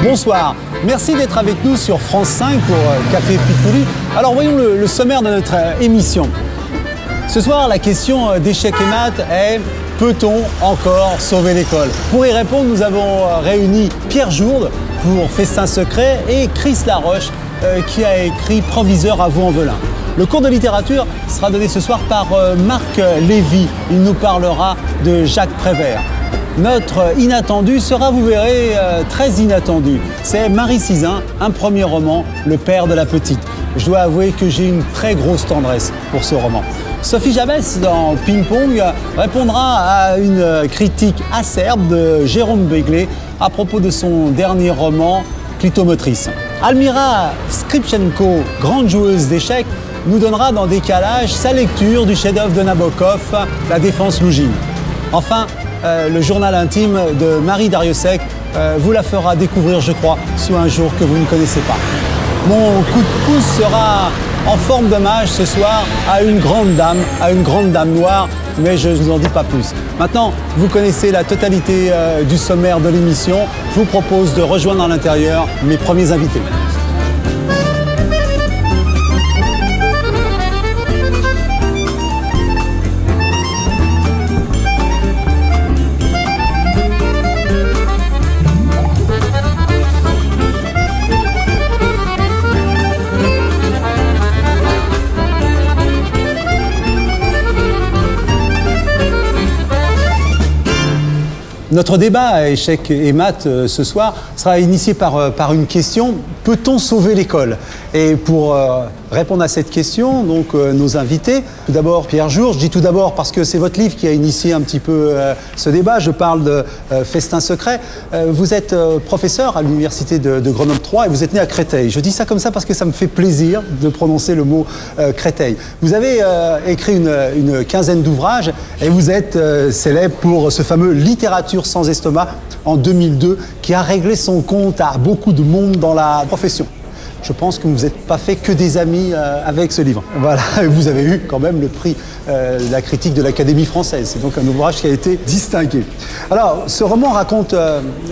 Bonsoir, merci d'être avec nous sur France 5 pour Café Piccoli. Alors voyons le sommaire de notre émission. Ce soir, la question d'échec et maths est: peut-on encore sauver l'école? Pour y répondre, nous avons réuni Pierre Jourde pour Festin secret et Chris Laroche qui a écrit Proviseur à Vaux-en-Velin. Le cours de littérature sera donné ce soir par Marc Lévy. Il nous parlera de Jacques Prévert. Notre inattendu sera, vous verrez, très inattendu. C'est Marie Sizun, un premier roman, Le père de la petite. Je dois avouer que j'ai une très grosse tendresse pour ce roman. Sophie Jabès, dans Ping Pong, répondra à une critique acerbe de Jérôme Béglé à propos de son dernier roman, Clitomotrice. Almira Skripchenko, grande joueuse d'échecs, nous donnera dans Décalage sa lecture du chef-d'œuvre de Nabokov, La défense Lougine. Enfin, le journal intime de Marie Dariussec vous la fera découvrir, je crois, sous un jour que vous ne connaissez pas. Mon coup de pouce sera en forme d'hommage ce soir à une grande dame noire, mais je ne vous en dis pas plus. Maintenant, vous connaissez la totalité du sommaire de l'émission. Je vous propose de rejoindre à l'intérieur mes premiers invités. Notre débat à échecs et maths ce soir sera initié par une question: peut-on sauver l'école? Et pour répondre à cette question, donc nos invités, tout d'abord Pierre Jourde. Je dis tout d'abord parce que c'est votre livre qui a initié un petit peu ce débat. Je parle de Festin secret. Vous êtes professeur à l'université de Grenoble 3 et vous êtes né à Créteil. Je dis ça comme ça parce que ça me fait plaisir de prononcer le mot Créteil. Vous avez écrit une quinzaine d'ouvrages et vous êtes célèbre pour ce fameux Littérature sans estomac en 2002 qui a réglé son compte à beaucoup de monde dans la profession. Je pense que vous n'êtes pas fait que des amis avec ce livre. Voilà, vous avez eu quand même le prix de la critique de l'Académie française. C'est donc un ouvrage qui a été distingué. Alors, ce roman raconte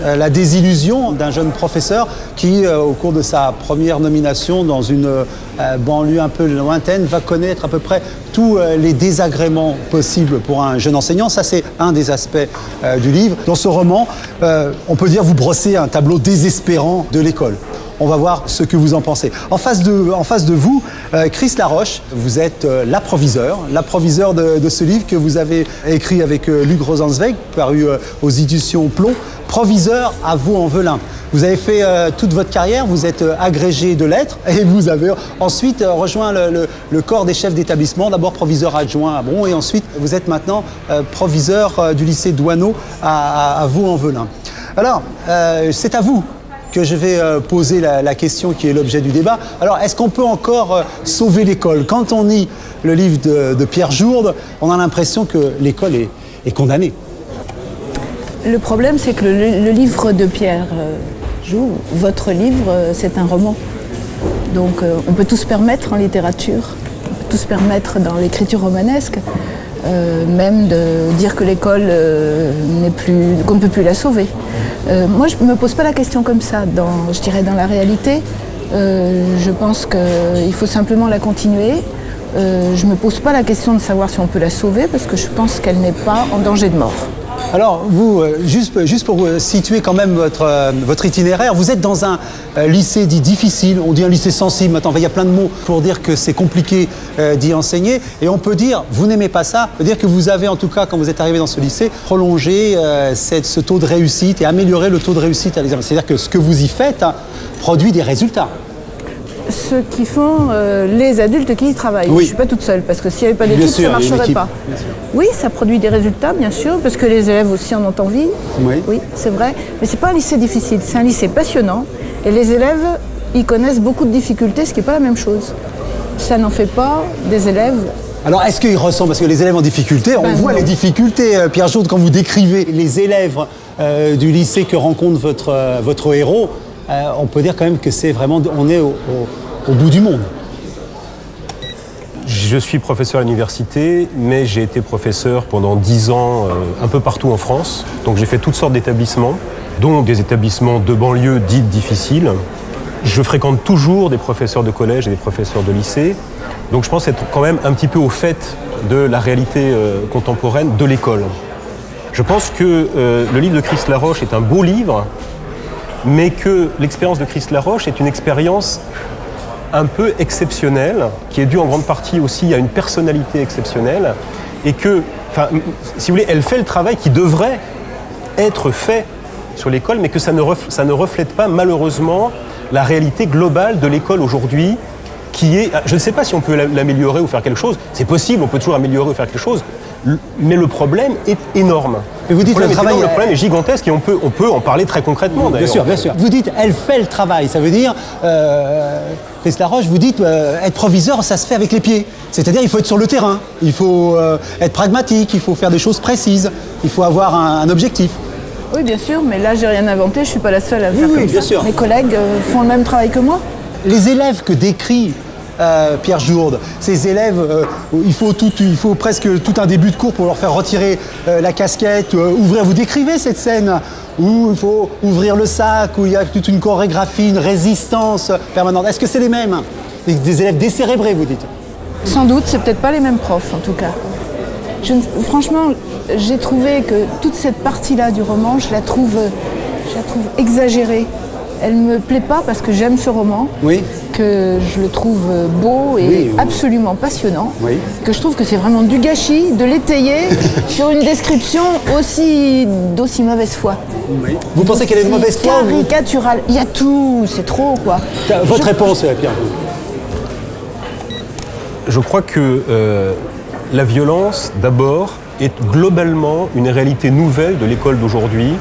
la désillusion d'un jeune professeur qui, au cours de sa première nomination dans une banlieue un peu lointaine, va connaître à peu près tous les désagréments possibles pour un jeune enseignant. Ça, c'est un des aspects du livre. Dans ce roman, on peut dire vous brossez un tableau désespérant de l'école. On va voir ce que vous en pensez. En face de vous, Chris Laroche, vous êtes l'approviseur de ce livre que vous avez écrit avec Luc Rosenzweig, paru aux éditions Plomb, Proviseur à Vaux-en-Velin. Vous avez fait toute votre carrière, vous êtes agrégé de lettres et vous avez ensuite rejoint le corps des chefs d'établissement, d'abord proviseur adjoint à Bron et ensuite vous êtes maintenant proviseur du lycée Douaneau à Vaux-en-Velin. Alors, c'est à vous que je vais poser la question qui est l'objet du débat. Alors, est-ce qu'on peut encore sauver l'école? Quand on lit le livre de Pierre Jourde, on a l'impression que l'école est condamnée. Le problème, c'est que le livre de Pierre Jourde, votre livre, c'est un roman. Donc, on peut tout se permettre en littérature, on peut tout se permettre dans l'écriture romanesque, même de dire que l'école qu'on ne peut plus la sauver. Moi, je ne me pose pas la question comme ça. Je dirais dans la réalité, je pense qu'il faut simplement la continuer. Je ne me pose pas la question de savoir si on peut la sauver parce que je pense qu'elle n'est pas en danger de mort. Alors, vous, juste pour situer quand même votre itinéraire, vous êtes dans un lycée dit difficile, on dit un lycée sensible, maintenant il y a plein de mots pour dire que c'est compliqué d'y enseigner, et on peut dire, vous n'aimez pas ça, on peut dire que vous avez en tout cas, quand vous êtes arrivé dans ce lycée, prolongé ce taux de réussite et amélioré le taux de réussite à l'examen. C'est-à-dire que ce que vous y faites produit des résultats. Ce qui font les adultes qui y travaillent. Oui. Je ne suis pas toute seule, parce que s'il n'y avait pas d'équipe, ça ne marcherait pas. Oui, ça produit des résultats, bien sûr, parce que les élèves aussi en ont envie. Oui, c'est vrai. Mais ce n'est pas un lycée difficile, c'est un lycée passionnant. Et les élèves, ils connaissent beaucoup de difficultés, ce qui n'est pas la même chose. Ça n'en fait pas des élèves... Alors, est-ce qu'ils ressentent, parce que les élèves en difficulté, on voit les difficultés, Pierre Jourde, quand vous décrivez les élèves du lycée que rencontre votre héros, on peut dire quand même que c'est vraiment, on est au bout du monde. Je suis professeur à l'université, mais j'ai été professeur pendant 10 ans un peu partout en France. Donc j'ai fait toutes sortes d'établissements, dont des établissements de banlieue dites difficiles. Je fréquente toujours des professeurs de collège et des professeurs de lycée, donc je pense être quand même un petit peu au fait de la réalité contemporaine de l'école. Je pense que le livre de Christ Laroche est un beau livre, mais que l'expérience de Christ Laroche est une expérience un peu exceptionnelle, qui est due en grande partie aussi à une personnalité exceptionnelle, et que, enfin, si vous voulez, elle fait le travail qui devrait être fait sur l'école, mais que ça ne reflète pas malheureusement la réalité globale de l'école aujourd'hui, qui est, je ne sais pas si on peut l'améliorer ou faire quelque chose, c'est possible, on peut toujours améliorer ou faire quelque chose, mais le problème est énorme. Et vous dites le problème est gigantesque et on peut en parler très concrètement d'ailleurs. Bien sûr, bien sûr. Vous dites elle fait le travail, ça veut dire, Christ Laroche, vous dites être proviseur, ça se fait avec les pieds. C'est-à-dire il faut être sur le terrain, il faut être pragmatique, il faut faire des choses précises, il faut avoir un objectif. Oui, bien sûr, mais là, j'ai rien inventé, je suis pas la seule à faire comme bien ça. sûr. Mes collègues font le même travail que moi. Les élèves que décrit Pierre Jourde, ces élèves, il faut presque tout un début de cours pour leur faire retirer la casquette, ouvrir. Vous décrivez cette scène où il faut ouvrir le sac, où il y a toute une chorégraphie, une résistance permanente. Est-ce que c'est les mêmes? Des élèves décérébrés, vous dites? Sans doute, c'est peut-être pas les mêmes profs, en tout cas. Franchement, j'ai trouvé que toute cette partie-là du roman, je la trouve exagérée. Elle me plaît pas parce que j'aime ce roman, oui. Que je le trouve beau et absolument passionnant, oui. Que je trouve que c'est vraiment du gâchis de l'étayer sur une description d'aussi mauvaise foi. Oui. Vous pensez qu'elle est de mauvaise foi? Caricaturale, il y a tout, c'est trop quoi. Votre réponse, Pierre? Je crois que la violence, d'abord, est globalement une réalité nouvelle de l'école d'aujourd'hui.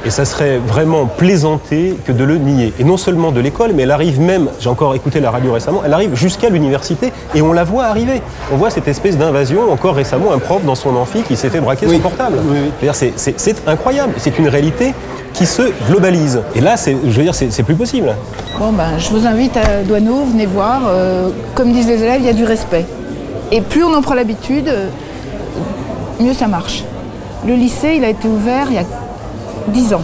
Et ça serait vraiment plaisanter que de le nier. Et non seulement de l'école, mais elle arrive même, j'ai encore écouté la radio récemment, elle arrive jusqu'à l'université et on la voit arriver. On voit cette espèce d'invasion, encore récemment, un prof dans son amphi qui s'est fait braquer son portable. Oui. C'est incroyable, c'est une réalité qui se globalise. Et là, je veux dire, c'est plus possible. Bon, ben, je vous invite à Douaneau, venez voir. Comme disent les élèves, il y a du respect. Et plus on en prend l'habitude, mieux ça marche. Le lycée, il a été ouvert il y a 10 ans,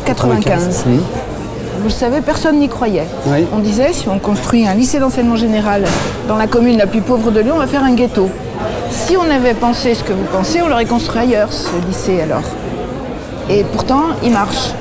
95. Vous le savez, personne n'y croyait. Oui. On disait, si on construit un lycée d'enseignement général dans la commune la plus pauvre de Lyon, on va faire un ghetto. Si on avait pensé ce que vous pensez, on l'aurait construit ailleurs, ce lycée, alors. Et pourtant, il marche.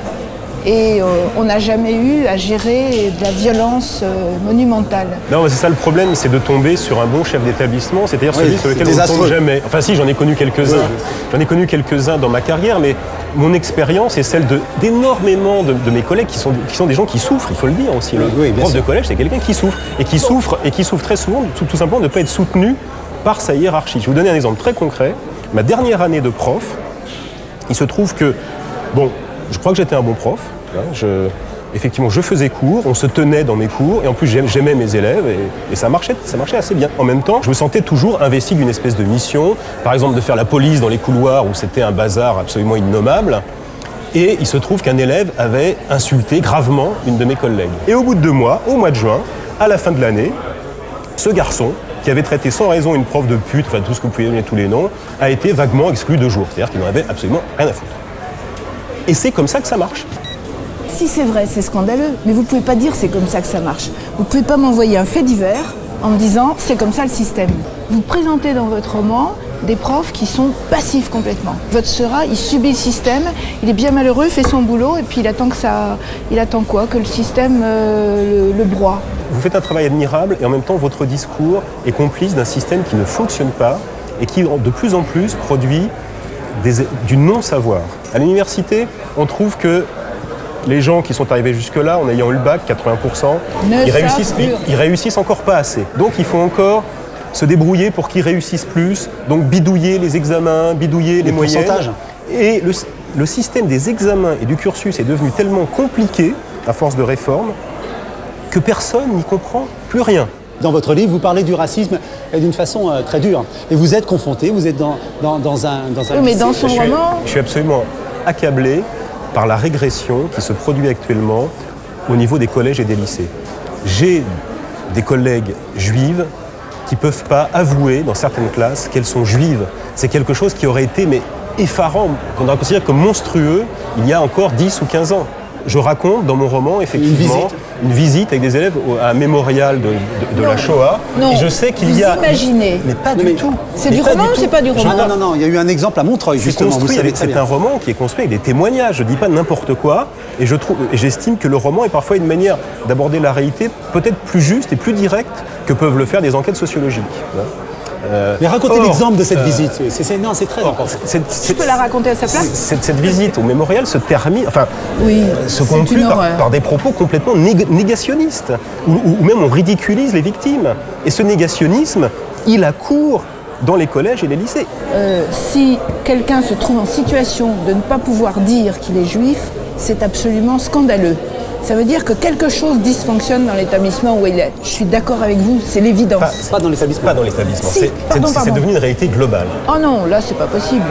Et on n'a jamais eu à gérer de la violence monumentale. Non, mais c'est ça le problème, c'est de tomber sur un bon chef d'établissement, c'est-à-dire celui sur lequel on ne tombe jamais. Enfin si, j'en ai connu quelques-uns. J'en ai connu quelques-uns dans ma carrière, mais mon expérience est celle d'énormément de mes collègues qui sont des gens qui souffrent, il faut le dire aussi. Le prof de collège, c'est quelqu'un qui souffre. Et qui souffre très souvent, tout simplement, de ne pas être soutenu par sa hiérarchie. Je vais vous donner un exemple très concret. Ma dernière année de prof, il se trouve que, bon, je crois que j'étais un bon prof. Effectivement, je faisais cours, on se tenait dans mes cours, et en plus j'aimais mes élèves, et ça marchait assez bien. En même temps, je me sentais toujours investi d'une espèce de mission, par exemple de faire la police dans les couloirs où c'était un bazar absolument innommable, et il se trouve qu'un élève avait insulté gravement une de mes collègues. Et au bout de 2 mois, au mois de juin, à la fin de l'année, ce garçon, qui avait traité sans raison une prof de pute, enfin tout ce que vous pouvez donner tous les noms, a été vaguement exclu 2 jours, c'est-à-dire qu'il n'en avait absolument rien à foutre. Et c'est comme ça que ça marche. Si c'est vrai, c'est scandaleux, mais vous ne pouvez pas dire c'est comme ça que ça marche. Vous ne pouvez pas m'envoyer un fait divers en me disant c'est comme ça le système. Vous présentez dans votre roman des profs qui sont passifs complètement. Votre Seurat, il subit le système, il est bien malheureux, fait son boulot et puis il attend quoi? Que le système le broie. Vous faites un travail admirable et en même temps votre discours est complice d'un système qui ne fonctionne pas et qui de plus en plus produit du non-savoir. À l'université, on trouve que les gens qui sont arrivés jusque-là, en ayant eu le bac, 80%, ils réussissent encore pas assez. Donc il faut encore se débrouiller pour qu'ils réussissent plus, donc bidouiller les examens, bidouiller les moyennes. Et le système des examens et du cursus est devenu tellement compliqué, à force de réformes, que personne n'y comprend plus rien. Dans votre livre, vous parlez du racisme d'une façon très dure. Et vous êtes confronté, vous êtes dans un oui, mais dans son roman... Je suis absolument accablé par la régression qui se produit actuellement au niveau des collèges et des lycées. J'ai des collègues juives qui ne peuvent pas avouer dans certaines classes qu'elles sont juives. C'est quelque chose qui aurait été effarant, qu'on aurait considéré comme monstrueux il y a encore 10 ou 15 ans. Je raconte dans mon roman, effectivement, une visite avec des élèves à un mémorial de la Shoah. Non, et je sais qu'il y a... Imaginez. Mais pas du tout. C'est du roman ou c'est pas du roman? Non, il y a eu un exemple à Montreuil, justement. C'est un roman qui est construit avec des témoignages. Je ne dis pas n'importe quoi. Et j'estime que le roman est parfois une manière d'aborder la réalité peut-être plus juste et plus directe que peuvent le faire des enquêtes sociologiques. Mais racontez l'exemple de cette visite. C'est très important. Je peux la raconter à sa place? Cette visite au mémorial se termine, se conclut par des propos complètement négationnistes, où même on ridiculise les victimes. Et ce négationnisme, il a cours dans les collèges et les lycées. Si quelqu'un se trouve en situation de ne pas pouvoir dire qu'il est juif, c'est absolument scandaleux. Ça veut dire que quelque chose dysfonctionne dans l'établissement où il est. Je suis d'accord avec vous, c'est l'évidence. Pas dans l'établissement. Pas dans l'établissement. Si, c'est devenu une réalité globale. Oh non, là, c'est pas possible.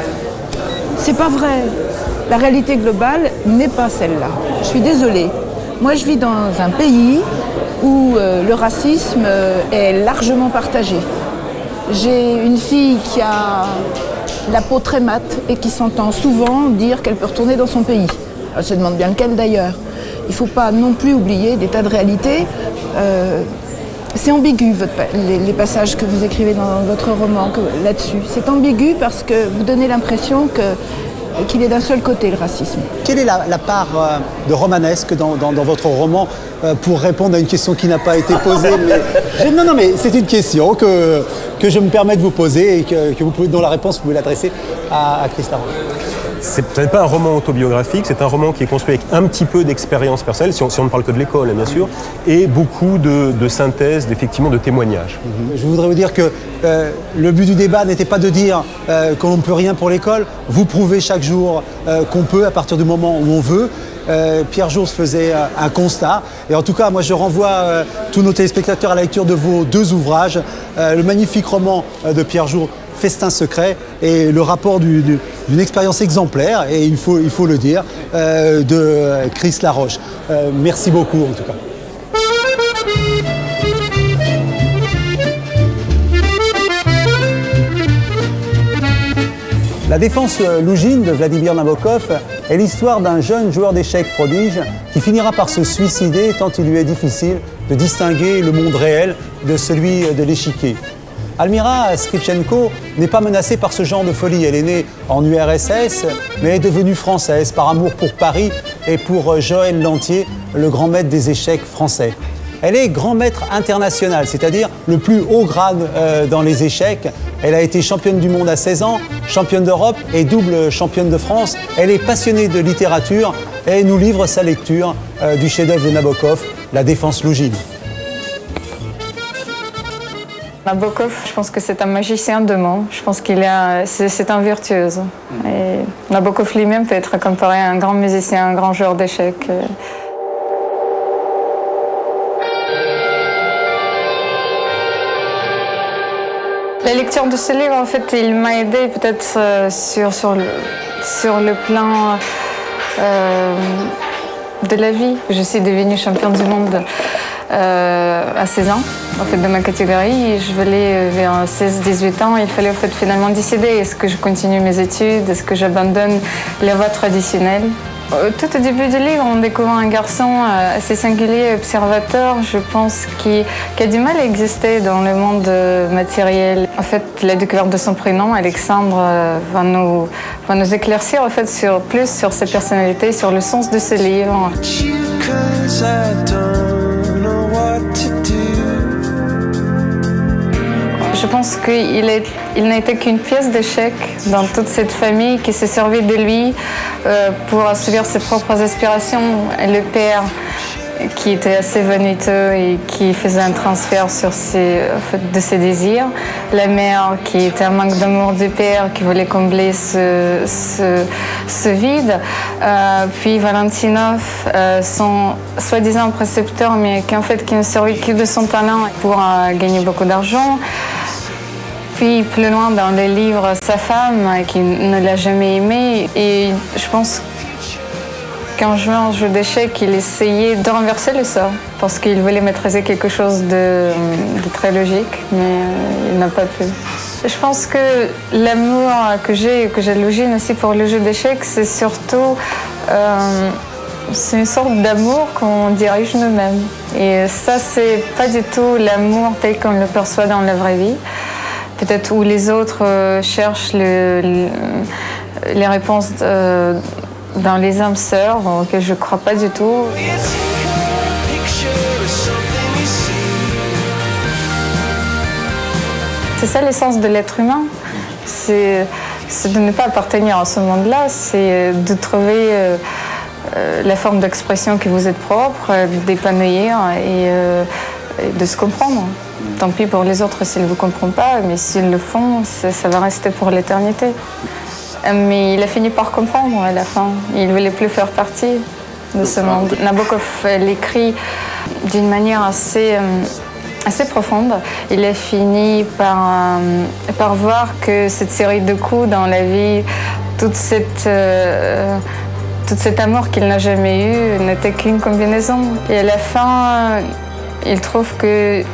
C'est pas vrai. La réalité globale n'est pas celle-là. Je suis désolée. Moi, je vis dans un pays où le racisme est largement partagé. J'ai une fille qui a la peau très mate et qui s'entend souvent dire qu'elle peut retourner dans son pays. Elle se demande bien lequel d'ailleurs. Il ne faut pas non plus oublier des tas de réalités. C'est ambigu, les passages que vous écrivez dans votre roman là-dessus. C'est ambigu parce que vous donnez l'impression qu'il est d'un seul côté, le racisme. Quelle est la part de romanesque dans votre roman pour répondre à une question qui n'a pas été posée Non, mais c'est une question que je me permets de vous poser et dont la réponse, vous pouvez l'adresser à Chris Laroche. Ce n'est pas un roman autobiographique, c'est un roman qui est construit avec un petit peu d'expérience personnelle, si on ne parle que de l'école, bien sûr, et beaucoup de synthèse, effectivement, de témoignages. Je voudrais vous dire que le but du débat n'était pas de dire qu'on ne peut rien pour l'école. Vous prouvez chaque jour qu'on peut à partir du moment où on veut. Pierre Jource faisait un constat. Et en tout cas, moi, je renvoie tous nos téléspectateurs à la lecture de vos deux ouvrages. Le magnifique roman de Pierre Jource, Festin secret, et le rapport d'une expérience exemplaire, et il faut le dire, de Chris Laroche. Merci beaucoup, en tout cas. La défense Loujine de Vladimir Nabokov est l'histoire d'un jeune joueur d'échecs prodige qui finira par se suicider tant il lui est difficile de distinguer le monde réel de celui de l'échiquier. Almira Skripchenko n'est pas menacée par ce genre de folie. Elle est née en URSS, mais est devenue française par amour pour Paris et pour Joël Lantier, le grand maître des échecs français. Elle est grand maître international, c'est-à-dire le plus haut grade dans les échecs. Elle a été championne du monde à 16 ans, championne d'Europe et double championne de France. Elle est passionnée de littérature et nous livre sa lecture du chef-d'œuvre de Nabokov, La défense Loujine. Nabokov, je pense que c'est un magicien de mots. Je pense c'est un virtuose. Et Nabokov lui-même peut être comparé à un grand musicien, un grand joueur d'échecs. La lecture de ce livre, en fait, il m'a aidé peut-être sur le plan de la vie. Je suis devenue championne du monde à 16 ans, en fait, de ma catégorie. Et je voulais, vers 16-18 ans, il fallait en fait, finalement décider est-ce que je continue mes études, est-ce que j'abandonne les voies traditionnelles. Tout au début du livre, on découvre un garçon assez singulier, observateur, je pense, qui a du mal à exister dans le monde matériel. En fait, la découverte de son prénom, Alexandre, va nous éclaircir en fait, plus sur sa personnalité, sur le sens de ce livre. Je pense qu'il n'a été qu'une pièce d'échec dans toute cette famille qui s'est servie de lui pour assouvir ses propres aspirations. Et le père, qui était assez vaniteux et qui faisait un transfert sur de ses désirs. La mère, qui était un manque d'amour du père, qui voulait combler ce vide. Puis Valentinov, son soi-disant précepteur, mais qui ne servait que de son talent pour gagner beaucoup d'argent. Puis plus loin dans le livre, sa femme, qui ne l'a jamais aimé. Et je pense qu'en jouant au jeu d'échecs, il essayait de renverser le sort. Parce qu'il voulait maîtriser quelque chose de très logique, mais il n'a pas pu. Je pense que l'amour que j'ai de l'origine aussi pour le jeu d'échecs, c'est surtout c'est une sorte d'amour qu'on dirige nous-mêmes. Et ça, c'est pas du tout l'amour tel qu'on le perçoit dans la vraie vie. Peut-être où les autres cherchent les réponses dans les âmes sœurs, auxquelles je ne crois pas du tout. C'est ça l'essence de l'être humain. C'est de ne pas appartenir à ce monde-là, c'est de trouver la forme d'expression qui vous est propre, d'épanouir et de se comprendre. Tant pis pour les autres s'ils ne vous comprennent pas, mais s'ils le font, ça va rester pour l'éternité. Mais il a fini par comprendre à la fin. Il ne voulait plus faire partie de ce monde. Nabokov l'écrit d'une manière assez profonde. Il a fini par voir que cette série de coups dans la vie, tout cet amour qu'il n'a jamais eu, n'était qu'une combinaison. Et à la fin, il trouve que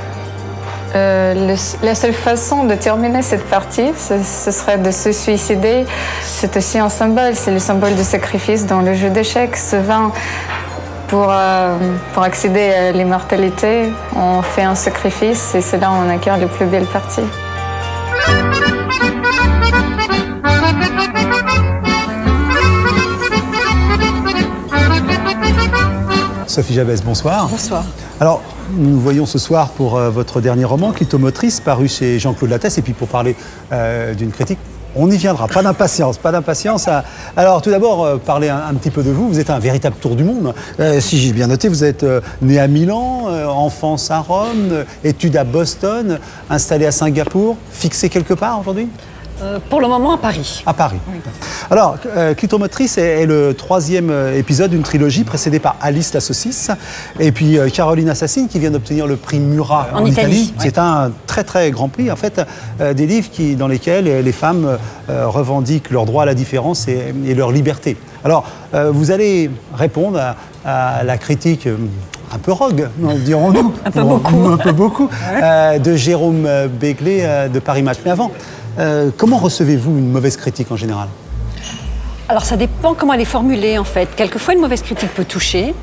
la seule façon de terminer cette partie, ce serait de se suicider. C'est aussi un symbole, c'est le symbole du sacrifice dans le jeu d'échecs. Ce vin, pour accéder à l'immortalité, on fait un sacrifice et c'est là où on acquiert les plus belles parties. Sophie Jabès, bonsoir. Bonsoir. Alors, nous nous voyons ce soir pour votre dernier roman, Clitomotrice, paru chez Jean-Claude Lattès, et puis pour parler d'une critique. On y viendra, pas d'impatience, pas d'impatience. Alors tout d'abord, parler un petit peu de vous. Vous êtes un véritable tour du monde. Si j'ai bien noté, vous êtes né à Milan, enfance à Rome, études à Boston, installé à Singapour, fixé quelque part aujourd'hui ? Pour le moment, à Paris. À Paris. Oui. Alors, Clitomotrice est le 3e épisode d'une trilogie précédée par Alice la saucisse et puis Caroline Assassine qui vient d'obtenir le prix Murat en Italie. Ouais. C'est un très très grand prix. En fait, des livres dans lesquels les femmes revendiquent leur droit à la différence et leur liberté. Alors, vous allez répondre à la critique un peu rogue, dirons-nous. Un peu beaucoup. Un peu beaucoup. De Jérôme Béglé de Paris Match. Mais avant, comment recevez-vous une mauvaise critique en général ? Alors ça dépend comment elle est formulée en fait. Quelquefois une mauvaise critique peut toucher,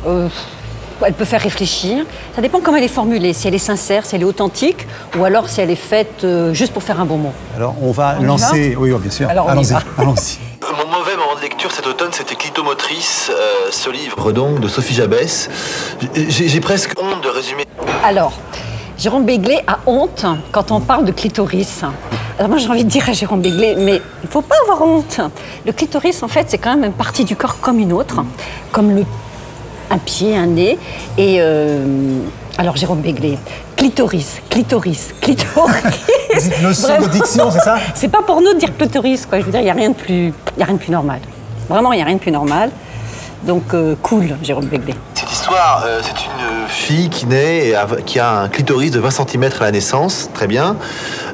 elle peut faire réfléchir. Ça dépend comment elle est formulée, si elle est sincère, si elle est authentique ou alors si elle est faite juste pour faire un bon mot. Alors on va lancer... Oui, bien sûr. Alors allons-y. Mon mauvais moment de lecture cet automne, c'était Clitomotrice, ce livre donc de Sophie Jabès. J'ai presque honte de résumer. Alors, Jérôme Béglé a honte quand on parle de clitoris. Alors moi j'ai envie de dire à Jérôme Béglé, mais il ne faut pas avoir honte. Le clitoris en fait c'est quand même une partie du corps comme une autre, comme un pied, un nez. Et alors Jérôme Béglé, clitoris. Notion de diction, c'est ça ? C'est pas pour nous de dire clitoris, quoi. Je veux dire, il n'y a rien de plus normal. Vraiment, il n'y a rien de plus normal. Donc cool, Jérôme Béglé. Cette histoire, c'est une fille qui naît et qui a un clitoris de 20 cm à la naissance, très bien.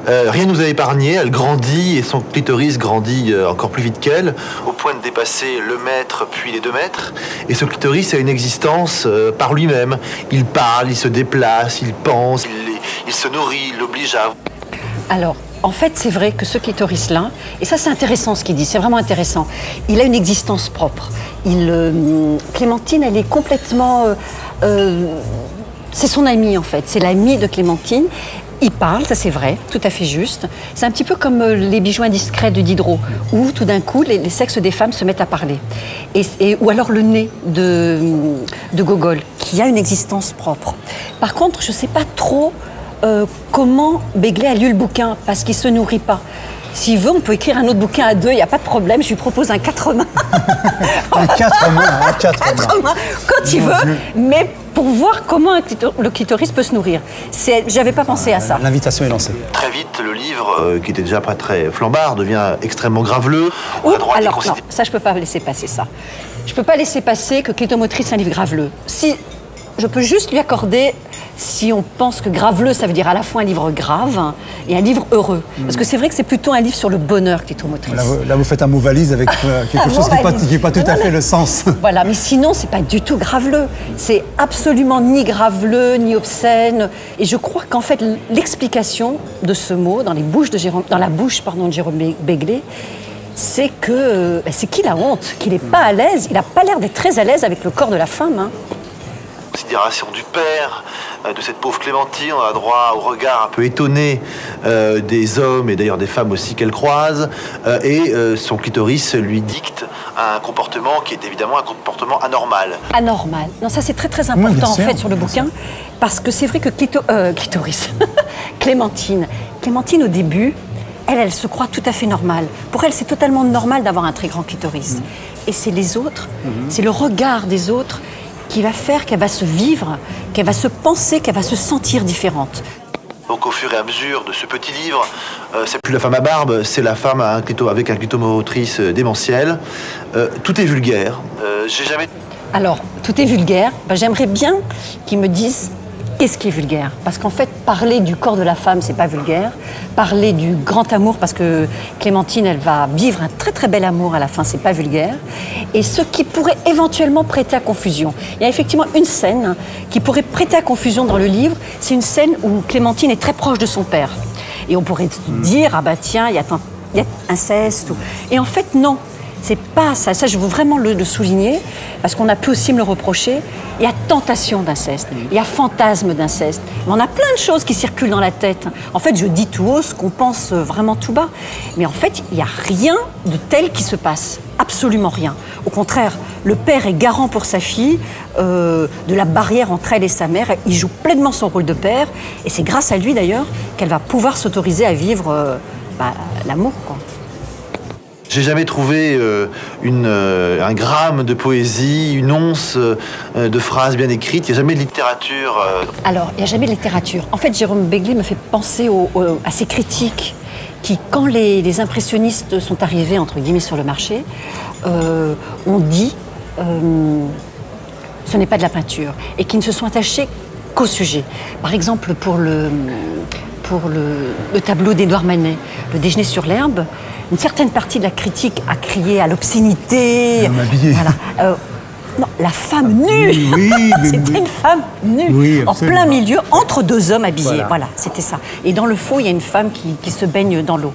Rien ne nous a épargné, elle grandit et son clitoris grandit encore plus vite qu'elle, au point de dépasser le mètre puis les 2 mètres. Et ce clitoris a une existence par lui-même. Il parle, il se déplace, il pense, il se nourrit, il l'oblige à... Alors, en fait, c'est vrai que ce clitoris-là, et ça c'est intéressant ce qu'il dit, c'est vraiment intéressant, il a une existence propre. Clémentine, elle est complètement... c'est son amie en fait, c'est l'amie de Clémentine. Il parle, ça c'est vrai, tout à fait juste. C'est un petit peu comme les bijoux indiscrets de Diderot, où tout d'un coup les sexes des femmes se mettent à parler. Ou alors le nez de Gogol, qui a une existence propre. Par contre, je ne sais pas trop comment Béglé a lu le bouquin, parce qu'il ne se nourrit pas. S'il veut, on peut écrire un autre bouquin à 2, il n'y a pas de problème, je lui propose un 4 mains. Un 4 mains, quand il veut, mais pour voir comment le clitoris peut se nourrir. J'avais pas pensé à ça. L'invitation est lancée. Très vite, le livre, qui était déjà pas très flambard, devient extrêmement graveleux. Alors non, ça je peux pas laisser passer ça. Je peux pas laisser passer que Clitomotrice c'est un livre graveleux. Si je peux juste lui accorder, si on pense que graveleux, ça veut dire à la fois un livre grave et un livre heureux. Parce que c'est vrai que c'est plutôt un livre sur le bonheur, Clitomotrice. Là, vous faites un mot valise avec quelque chose qui n'est pas tout à fait le sens. Voilà, mais sinon, c'est pas du tout graveleux. C'est absolument ni graveleux, ni obscène. Et je crois qu'en fait, l'explication de ce mot dans la bouche de Jérôme Begley, c'est qu'il a honte, qu'il n'est pas à l'aise. Il n'a pas l'air d'être très à l'aise avec le corps de la femme. Hein. Considération du père, de cette pauvre Clémentine, on a droit au regard un peu étonné des hommes et d'ailleurs des femmes aussi qu'elle croise, et son clitoris lui dicte un comportement qui est évidemment un comportement anormal. Anormal. Non, ça c'est très très important en fait sur le bouquin, parce que c'est vrai que clitoris, Clémentine au début, elle se croit tout à fait normale. Pour elle, c'est totalement normal d'avoir un très grand clitoris. Et c'est les autres, c'est le regard des autres qui va faire qu'elle va se vivre, qu'elle va se penser, qu'elle va se sentir différente. Donc au fur et à mesure de ce petit livre, c'est plus la femme à barbe, c'est la femme avec un clitomotrice démentiel. Tout est vulgaire. Alors, tout est vulgaire. J'aimerais bien qu'ils me disent qu'est-ce qui est vulgaire. Parce qu'en fait, parler du corps de la femme, c'est pas vulgaire. Parler du grand amour, parce que Clémentine, elle va vivre un très très bel amour à la fin, c'est pas vulgaire. Et ce qui pourrait éventuellement prêter à confusion. Il y a effectivement une scène qui pourrait prêter à confusion dans le livre. C'est une scène où Clémentine est très proche de son père. Et on pourrait dire, ah bah tiens, il y a inceste. Et en fait, non. C'est pas ça. Ça, je veux vraiment le souligner, parce qu'on a pu aussi me le reprocher. Il y a tentation d'inceste, il y a fantasme d'inceste. On a plein de choses qui circulent dans la tête. En fait, je dis tout haut ce qu'on pense vraiment tout bas. Mais en fait, il n'y a rien de tel qui se passe. Absolument rien. Au contraire, le père est garant pour sa fille de la barrière entre elle et sa mère. Il joue pleinement son rôle de père. Et c'est grâce à lui, d'ailleurs, qu'elle va pouvoir s'autoriser à vivre l'amour, quoi. J'ai jamais trouvé un gramme de poésie, une once de phrases bien écrites. Il n'y a jamais de littérature. Alors, il n'y a jamais de littérature. En fait, Jérôme Begley me fait penser à ces critiques qui, quand les impressionnistes sont arrivés, entre guillemets, sur le marché, ont dit ce n'est pas de la peinture, et qui ne se sont attachés qu'au sujet. Par exemple, pour le tableau d'Édouard Manet, Le déjeuner sur l'herbe, une certaine partie de la critique a crié à l'obscénité. Voilà. Non, la femme nue. Oui, c'était une femme nue, en plein milieu, entre deux hommes habillés. Voilà, c'était ça. Et dans le fond, il y a une femme qui se baigne dans l'eau.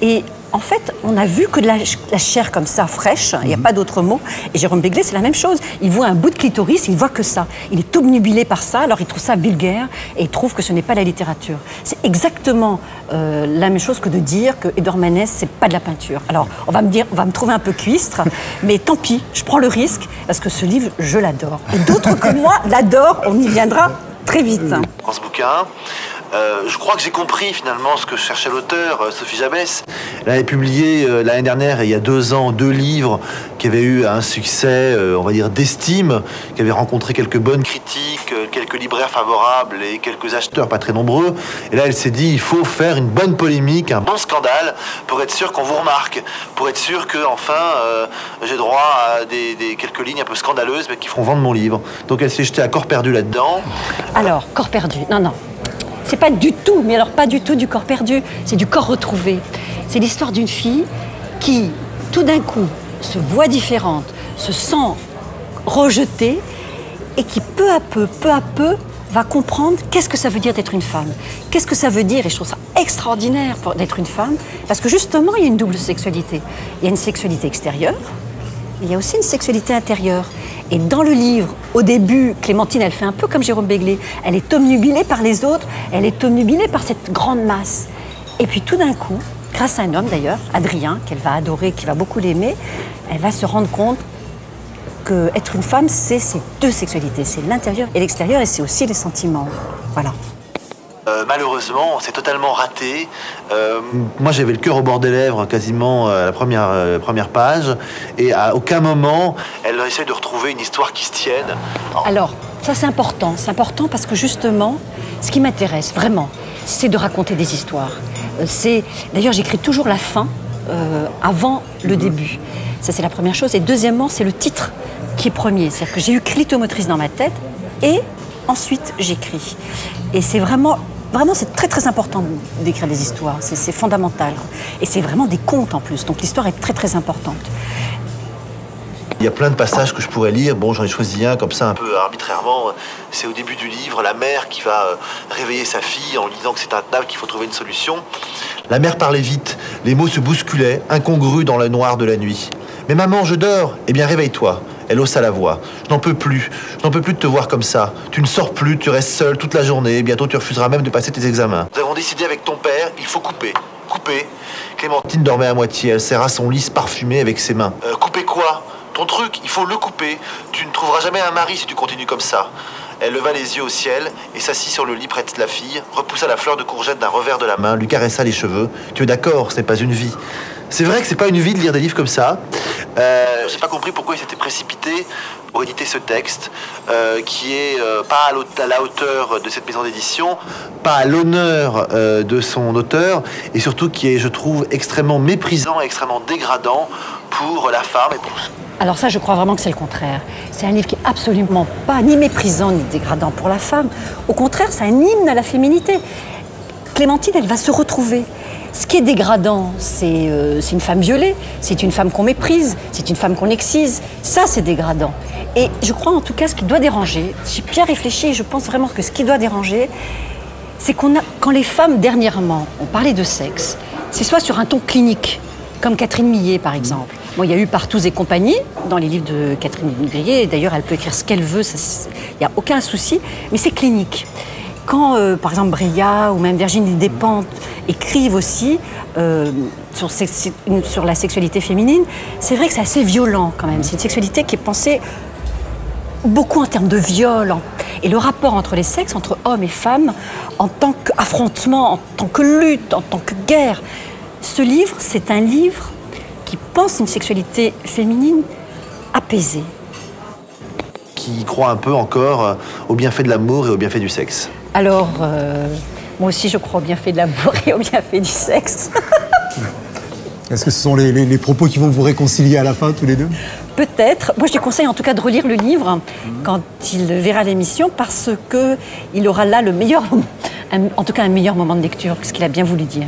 Et en fait, on a vu que de la chair comme ça, fraîche, il n'y a pas d'autre mot. Et Jérôme Begley, c'est la même chose. Il voit un bout de clitoris, il voit que ça. Il est obnubilé par ça, alors il trouve ça vulgaire et il trouve que ce n'est pas la littérature. C'est exactement la même chose que de dire que Édouard Manet, c'est pas de la peinture. Alors, on va me trouver un peu cuistre, mais tant pis, je prends le risque parce que ce livre, je l'adore. Et d'autres que moi l'adorent, on y viendra très vite. Dans ce bouquin, je crois que j'ai compris finalement ce que cherchait l'auteur, Sophie Jabès. Elle avait publié l'année dernière, et il y a 2 ans, 2 livres qui avaient eu un succès, on va dire, d'estime, qui avaient rencontré quelques bonnes critiques, quelques libraires favorables et quelques acheteurs pas très nombreux. Et là, elle s'est dit, il faut faire une bonne polémique, un bon scandale, pour être sûr qu'on vous remarque, pour être sûr que, enfin, j'ai droit à des quelques lignes un peu scandaleuses, mais qui feront vendre mon livre. Donc elle s'est jetée à corps perdu là-dedans. Alors, corps perdu, non. C'est pas du tout, mais alors pas du tout du corps perdu, c'est du corps retrouvé. C'est l'histoire d'une fille qui, tout d'un coup, se voit différente, se sent rejetée et qui, peu à peu, va comprendre qu'est-ce que ça veut dire d'être une femme. Qu'est-ce que ça veut dire, et je trouve ça extraordinaire d'être une femme, parce que justement, il y a une double sexualité. Il y a une sexualité extérieure, il y a aussi une sexualité intérieure. Et dans le livre, au début, Clémentine, elle fait un peu comme Jérôme Begley. Elle est obnubilée par les autres, elle est obnubilée par cette grande masse. Et puis tout d'un coup, grâce à un homme d'ailleurs, Adrien, qu'elle va adorer, qui va beaucoup l'aimer, elle va se rendre compte qu'être une femme, c'est ces 2 sexualités. C'est l'intérieur et l'extérieur, et c'est aussi les sentiments. Voilà. Malheureusement, c'est totalement raté. Moi, j'avais le cœur au bord des lèvres quasiment à la première page. Et à aucun moment, elle essaie de retrouver une histoire qui se tienne. Alors, ça c'est important. C'est important parce que justement, ce qui m'intéresse vraiment, c'est de raconter des histoires. D'ailleurs, j'écris toujours la fin avant le début. Ça, c'est la première chose. Et deuxièmement, c'est le titre qui est premier. C'est-à-dire que j'ai eu Clitomotrice dans ma tête et ensuite j'écris. Et c'est vraiment, c'est très très important d'écrire des histoires, c'est fondamental. Et c'est vraiment des contes en plus, donc l'histoire est très très importante. Il y a plein de passages que je pourrais lire. Bon, j'en ai choisi un comme ça, un peu arbitrairement. C'est au début du livre, la mère qui va réveiller sa fille en lui disant que c'est intenable, qu'il faut trouver une solution. La mère parlait vite, les mots se bousculaient, incongrus dans le noir de la nuit. « Mais maman, je dors !»« Eh bien, réveille-toi !» Elle haussa la voix. « Je n'en peux plus de te voir comme ça. Tu ne sors plus, tu restes seule toute la journée. Bientôt, tu refuseras même de passer tes examens. Nous avons décidé avec ton père, il faut couper. Couper. » Clémentine dormait à moitié. Elle serra son lys parfumé avec ses mains. Couper quoi ? Ton truc, il faut le couper. Tu ne trouveras jamais un mari si tu continues comme ça. » Elle leva les yeux au ciel et s'assit sur le lit près de la fille, repoussa la fleur de courgette d'un revers de la main, lui caressa les cheveux. « Tu es d'accord, ce n'est pas une vie. » C'est vrai que c'est pas une vie de lire des livres comme ça. J'ai pas compris pourquoi il s'était précipité pour éditer ce texte, qui est pas à la hauteur de cette maison d'édition, pas à l'honneur de son auteur, et surtout qui est, je trouve, extrêmement méprisant et extrêmement dégradant pour la femme et pour... Alors ça, je crois vraiment que c'est le contraire. C'est un livre qui est absolument pas ni méprisant ni dégradant pour la femme. Au contraire, c'est un hymne à la féminité. Clémentine, elle va se retrouver. Ce qui est dégradant, c'est une femme violée, c'est une femme qu'on méprise, c'est une femme qu'on excise. Ça, c'est dégradant. Et je crois en tout cas, ce qui doit déranger, j'ai bien réfléchi et je pense vraiment que ce qui doit déranger, c'est quand les femmes, dernièrement, ont parlé de sexe, c'est soit sur un ton clinique, comme Catherine Millet, par exemple. Bon, il y a eu Partous et compagnie dans les livres de Catherine Millet. D'ailleurs, elle peut écrire ce qu'elle veut, il n'y a aucun souci, mais c'est clinique. Quand, par exemple, Bria ou même Virginie Despentes écrivent aussi sur la sexualité féminine, c'est vrai que c'est assez violent quand même. C'est une sexualité qui est pensée beaucoup en termes de viol. Et le rapport entre les sexes, entre hommes et femmes, en tant qu'affrontement, en tant que lutte, en tant que guerre. Ce livre, c'est un livre qui pense une sexualité féminine apaisée. Qui croit un peu encore au bienfait de l'amour et au bienfait du sexe. Alors, moi aussi je crois au bienfait de l'amour et au bienfait du sexe. Est-ce que ce sont les propos qui vont vous réconcilier à la fin, tous les deux ? Peut-être. Moi, je lui conseille en tout cas de relire le livre quand il verra l'émission, parce qu'il aura là le meilleur, en tout cas un meilleur moment de lecture, ce qu'il a bien voulu dire.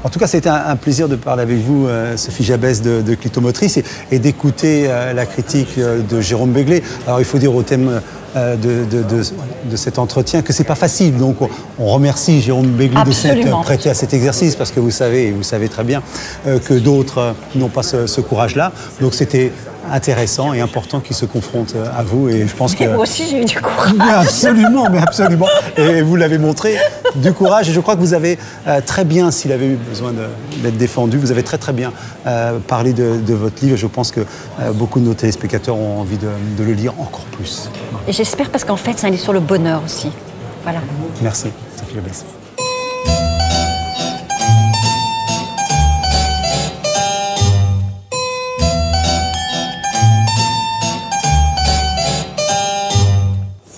En tout cas, c'était un plaisir de parler avec vous, Sophie Jabès de Clitomotrice, et d'écouter la critique de Jérôme Begley. Alors, il faut dire au thème de cet entretien que c'est pas facile. Donc, on remercie Jérôme Begley de s'être prêté à cet exercice, parce que vous savez très bien que d'autres n'ont pas ce courage-là. Donc, c'était intéressant et important qu'il se confronte à vous, et je pense que... Moi aussi j'ai eu du courage. Mais absolument. Et vous l'avez montré, du courage, et je crois que vous avez très bien, s'il avait eu besoin d'être défendu, vous avez très bien parlé de votre livre, et je pense que beaucoup de nos téléspectateurs ont envie de le lire encore plus. Et j'espère, parce qu'en fait c'est un livre sur le bonheur aussi. Voilà. Merci, Sophie Jabès.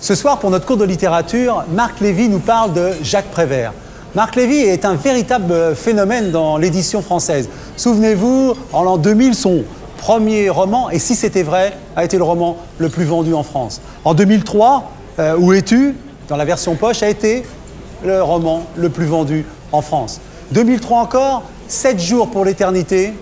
Ce soir, pour notre cours de littérature, Marc Lévy nous parle de Jacques Prévert. Marc Lévy est un véritable phénomène dans l'édition française. Souvenez-vous, en l'an 2000, son premier roman, Et si c'était vrai, a été le roman le plus vendu en France. En 2003, Où es-tu, dans la version poche, a été le roman le plus vendu en France. 2003 encore, 7 jours pour l'éternité,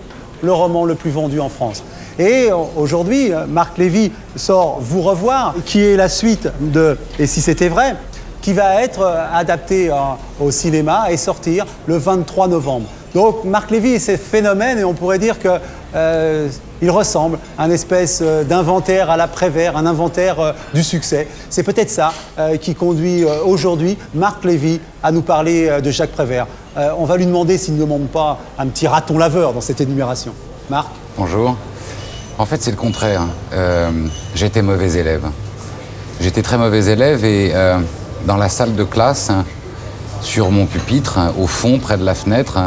le roman le plus vendu en France. Et aujourd'hui, Marc Lévy sort Vous revoir, qui est la suite de Et si c'était vrai, qui va être adapté au cinéma et sortir le 23 novembre. Donc Marc Lévy est ce phénomène, et on pourrait dire qu'il ressemble à une espèce d'inventaire à la Prévert, un inventaire du succès. C'est peut-être ça qui conduit aujourd'hui Marc Lévy à nous parler de Jacques Prévert. On va lui demander s'il ne demande pas un petit raton laveur dans cette énumération. Marc ? Bonjour. En fait, c'est le contraire. J'étais mauvais élève. J'étais très mauvais élève, et dans la salle de classe, sur mon pupitre, au fond, près de la fenêtre,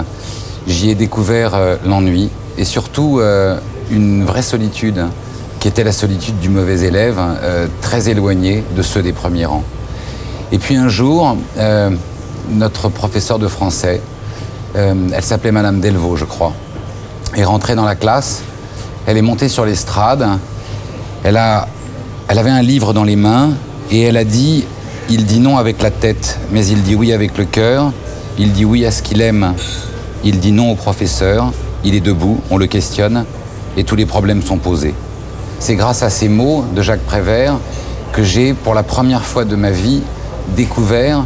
j'y ai découvert l'ennui et surtout une vraie solitude, qui était la solitude du mauvais élève, très éloigné de ceux des premiers rangs. Et puis un jour, notre professeure de français, elle s'appelait Madame Delvaux, je crois, est rentrée dans la classe. Elle est montée sur l'estrade, elle avait un livre dans les mains, et elle a dit « Il dit non avec la tête, mais il dit oui avec le cœur. Il dit oui à ce qu'il aime. Il dit non au professeur. Il est debout, on le questionne, et tous les problèmes sont posés. C'est grâce à ces mots de Jacques Prévert que j'ai, pour la première fois de ma vie, découvert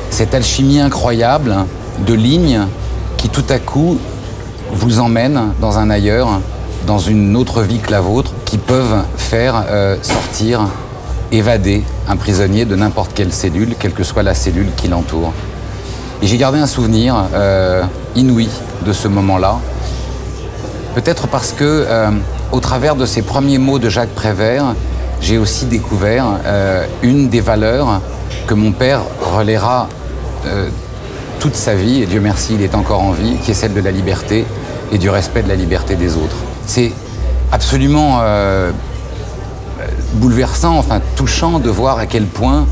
cette alchimie incroyable de lignes qui tout à coup vous emmènent dans un ailleurs, dans une autre vie que la vôtre, qui peuvent faire sortir, évader un prisonnier de n'importe quelle cellule, quelle que soit la cellule qui l'entoure. Et j'ai gardé un souvenir inouï de ce moment-là, peut-être parce que, au travers de ces premiers mots de Jacques Prévert, j'ai aussi découvert une des valeurs que mon père relaiera toute sa vie, et Dieu merci, il est encore en vie, qui est celle de la liberté et du respect de la liberté des autres. C'est absolument bouleversant, enfin touchant de voir à quel point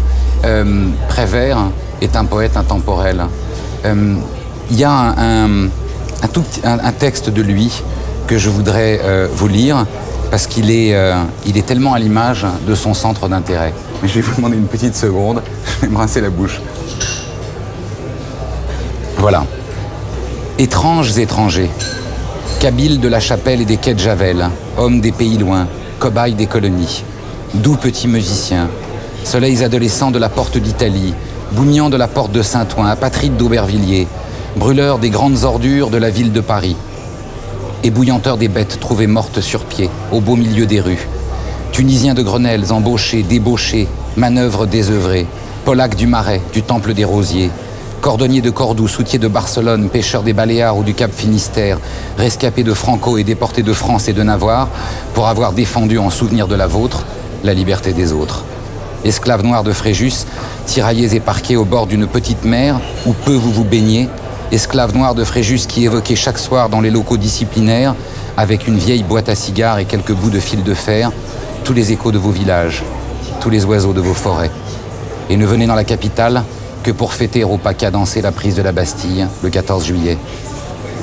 Prévert est un poète intemporel. Il y a un texte de lui que je voudrais vous lire, parce qu'il est tellement à l'image de son centre d'intérêt. Mais je vais vous demander une petite seconde, je vais me rincer la bouche. Voilà. Étranges étrangers, Kabyles de la Chapelle et des quais de Javel, hommes des pays loin, cobayes des colonies, doux petits musiciens, soleils adolescents de la porte d'Italie, bougnants de la porte de Saint-Ouen, apatrides d'Aubervilliers, brûleurs des grandes ordures de la ville de Paris, ébouillanteurs des bêtes trouvées mortes sur pied, au beau milieu des rues, Tunisiens de Grenelle, embauchés, débauchés, manœuvres désœuvrées, Polacs du Marais, du Temple des Rosiers, cordonniers de Cordoue, soutiers de Barcelone, pêcheurs des Baléares ou du Cap Finistère, rescapés de Franco et déportés de France et de Navarre pour avoir défendu en souvenir de la vôtre la liberté des autres. Esclaves noirs de Fréjus, tiraillés et parqués au bord d'une petite mer où peu vous vous baignez, esclaves noirs de Fréjus qui évoquaient chaque soir dans les locaux disciplinaires, avec une vieille boîte à cigares et quelques bouts de fil de fer, tous les échos de vos villages, tous les oiseaux de vos forêts. Et ne venez dans la capitale que pour fêter au pas cadencé la prise de la Bastille le 14 juillet.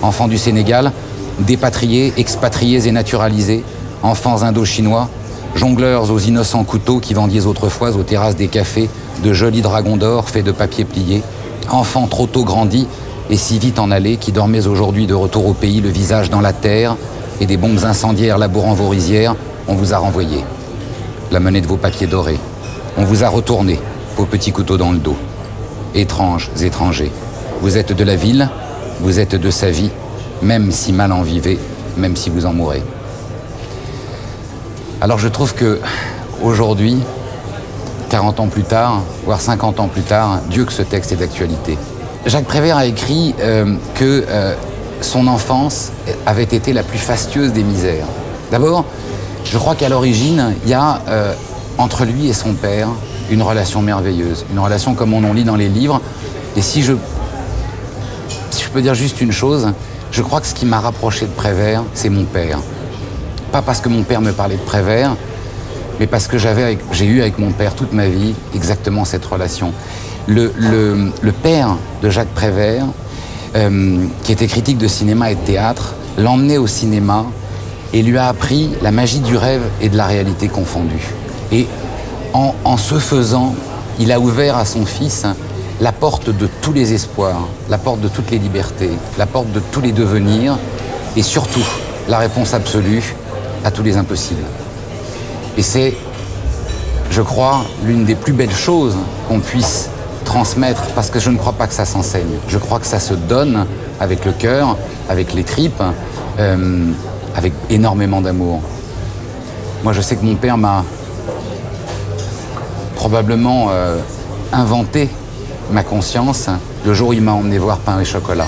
Enfants du Sénégal, dépatriés, expatriés et naturalisés, enfants indo-chinois, jongleurs aux innocents couteaux qui vendiez autrefois aux terrasses des cafés de jolis dragons d'or faits de papier plié, enfants trop tôt grandis et si vite en allés qui dormez aujourd'hui de retour au pays le visage dans la terre et des bombes incendiaires labourant vos rizières, on vous a renvoyé. La monnaie de vos papiers dorés. On vous a retourné, vos petits couteaux dans le dos. Étranges, étrangers. Vous êtes de la ville, vous êtes de sa vie, même si mal en vivez, même si vous en mourrez. Alors je trouve que aujourd'hui, 40 ans plus tard, voire 50 ans plus tard, Dieu que ce texte est d'actualité. Jacques Prévert a écrit que son enfance avait été la plus fastueuse des misères. D'abord, je crois qu'à l'origine, il y a entre lui et son père une relation merveilleuse, une relation comme on en lit dans les livres. Et si je peux dire juste une chose, je crois que ce qui m'a rapproché de Prévert, c'est mon père. Pas parce que mon père me parlait de Prévert, mais parce que j'ai eu avec mon père toute ma vie exactement cette relation. Le père de Jacques Prévert, qui était critique de cinéma et de théâtre, l'emmenait au cinéma et lui a appris la magie du rêve et de la réalité confondue. Et en ce faisant, il a ouvert à son fils la porte de tous les espoirs, la porte de toutes les libertés, la porte de tous les devenirs et surtout la réponse absolue à tous les impossibles. Et c'est, je crois, l'une des plus belles choses qu'on puisse transmettre, parce que je ne crois pas que ça s'enseigne. Je crois que ça se donne avec le cœur, avec les tripes, avec énormément d'amour. Moi, je sais que mon père m'a probablement inventé ma conscience le jour où il m'a emmené voir Pain et Chocolat.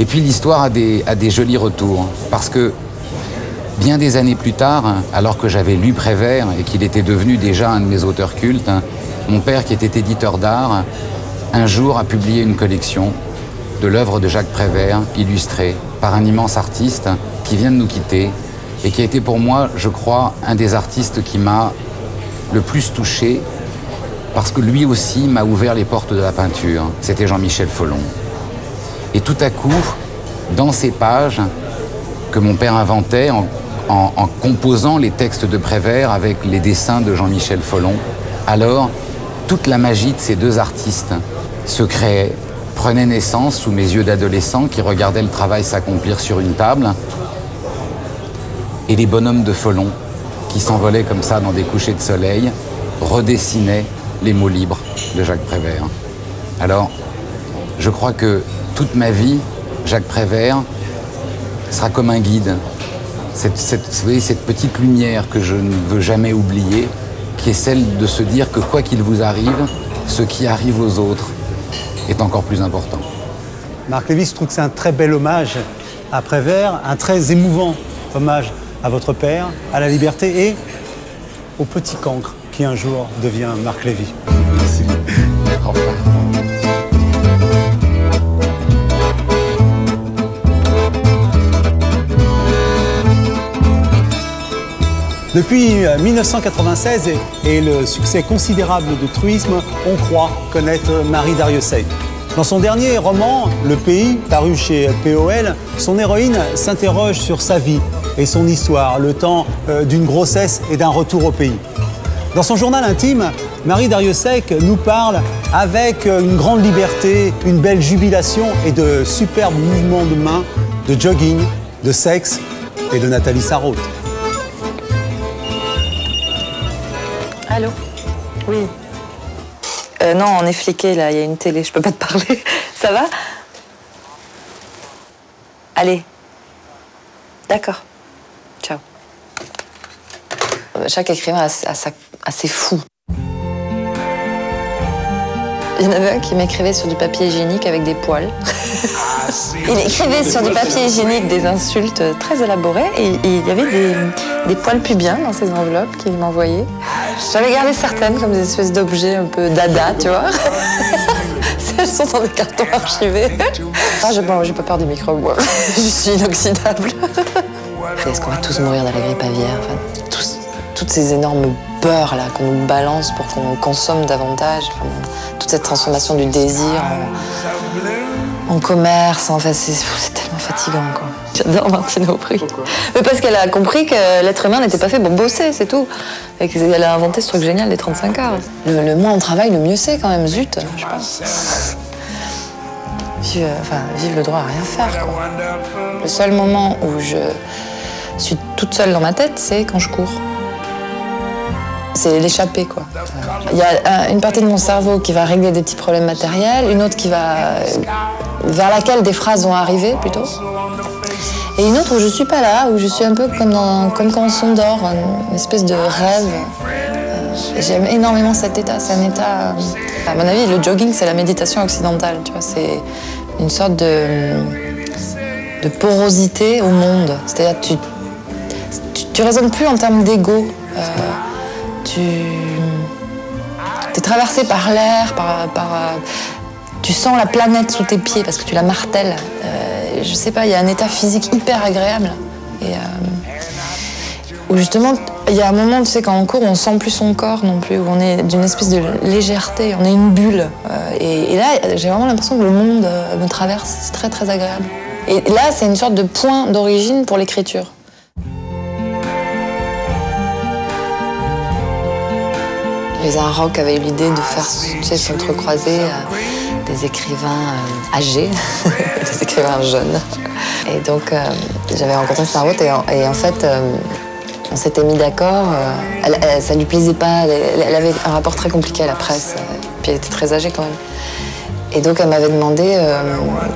Et puis l'histoire a des jolis retours, parce que bien des années plus tard, alors que j'avais lu Prévert et qu'il était devenu déjà un de mes auteurs cultes, mon père, qui était éditeur d'art, un jour a publié une collection de l'œuvre de Jacques Prévert, illustrée par un immense artiste qui vient de nous quitter et qui a été pour moi, je crois, un des artistes qui m'a le plus touché, parce que lui aussi m'a ouvert les portes de la peinture. C'était Jean-Michel Folon. Et tout à coup, dans ces pages que mon père inventait en composant les textes de Prévert avec les dessins de Jean-Michel Folon, alors toute la magie de ces deux artistes se créait, prenait naissance sous mes yeux d'adolescent qui regardaient le travail s'accomplir sur une table, et les bonhommes de Folon qui s'envolaient comme ça dans des couchers de soleil redessinaient les mots libres de Jacques Prévert. Alors, je crois que toute ma vie, Jacques Prévert sera comme un guide. Vous voyez, cette petite lumière que je ne veux jamais oublier, qui est celle de se dire que quoi qu'il vous arrive, ce qui arrive aux autres est encore plus important. Marc Lévy, je trouve que c'est un très bel hommage à Prévert, un très émouvant hommage à votre père, à la liberté et au petit cancre qui un jour devient Marc Lévy. Merci. Au revoir. Depuis 1996 et le succès considérable de Truisme, on croit connaître Marie Darrieussecq. Dans son dernier roman, Le Pays, paru chez POL, son héroïne s'interroge sur sa vie et son histoire, le temps d'une grossesse et d'un retour au pays. Dans son journal intime, Marie Darrieussecq nous parle avec une grande liberté, une belle jubilation et de superbes mouvements de main, de jogging, de sexe et de Nathalie Sarraute. Allô? Oui. Non, on est fliqué là, il y a une télé, je peux pas te parler. Ça va? Allez. D'accord. Ciao. Chaque écrivain a ses fous. Il y en avait un qui m'écrivait sur du papier hygiénique avec des poils. Il écrivait sur du papier hygiénique des insultes très élaborées et il y avait des poils pubiens dans ces enveloppes qu'il m'envoyait. J'avais gardé certaines comme des espèces d'objets un peu dada, tu vois. Elles sont dans des cartons archivés. Ah, j'ai pas peur des microbes, moi. Je suis inoxydable. Est-ce qu'on va tous mourir de la grippe aviaire? Enfin, toutes ces énormes beurres là qu'on nous balance pour qu'on consomme davantage. Enfin, toute cette transformation du désir en commerce, enfin, c'est tellement fatigant, quoi. J'adore Martine Aubry. Mais parce qu'elle a compris que l'être humain n'était pas fait pour bosser, c'est tout. Et qu'elle a inventé ce truc génial des 35 heures. Le moins on travaille, le mieux c'est quand même, zut, je pense. Vive le droit à rien faire, quoi. Le seul moment où je suis toute seule dans ma tête, c'est quand je cours. C'est l'échapper, quoi. Il y a une partie de mon cerveau qui va régler des petits problèmes matériels, une autre qui va vers laquelle des phrases vont arriver, plutôt. Et une autre où je suis pas là, où je suis un peu comme quand on s'endort, une espèce de rêve. J'aime énormément cet état. C'est un état... À mon avis, le jogging, c'est la méditation occidentale, tu vois. C'est une sorte de porosité au monde. C'est-à-dire que tu raisonnes plus en termes d'ego. Tu es traversé par l'air, tu sens la planète sous tes pieds parce que tu la martèles. Je sais pas, il y a un état physique hyper agréable. Et où justement, il y a un moment, tu sais, quand on court, on sent plus son corps non plus, où on est d'une espèce de légèreté, on est une bulle. Et là, j'ai vraiment l'impression que le monde me traverse, c'est très très agréable. Et là, c'est une sorte de point d'origine pour l'écriture. Les Arocs avaient eu l'idée de faire, tu sais, s'entrecroiser des écrivains âgés, des écrivains jeunes. Et donc, j'avais rencontré Sarraute et en fait, on s'était mis d'accord. Ça lui plaisait pas, elle avait un rapport très compliqué à la presse, puis elle était très âgée quand même. Et donc, elle m'avait demandé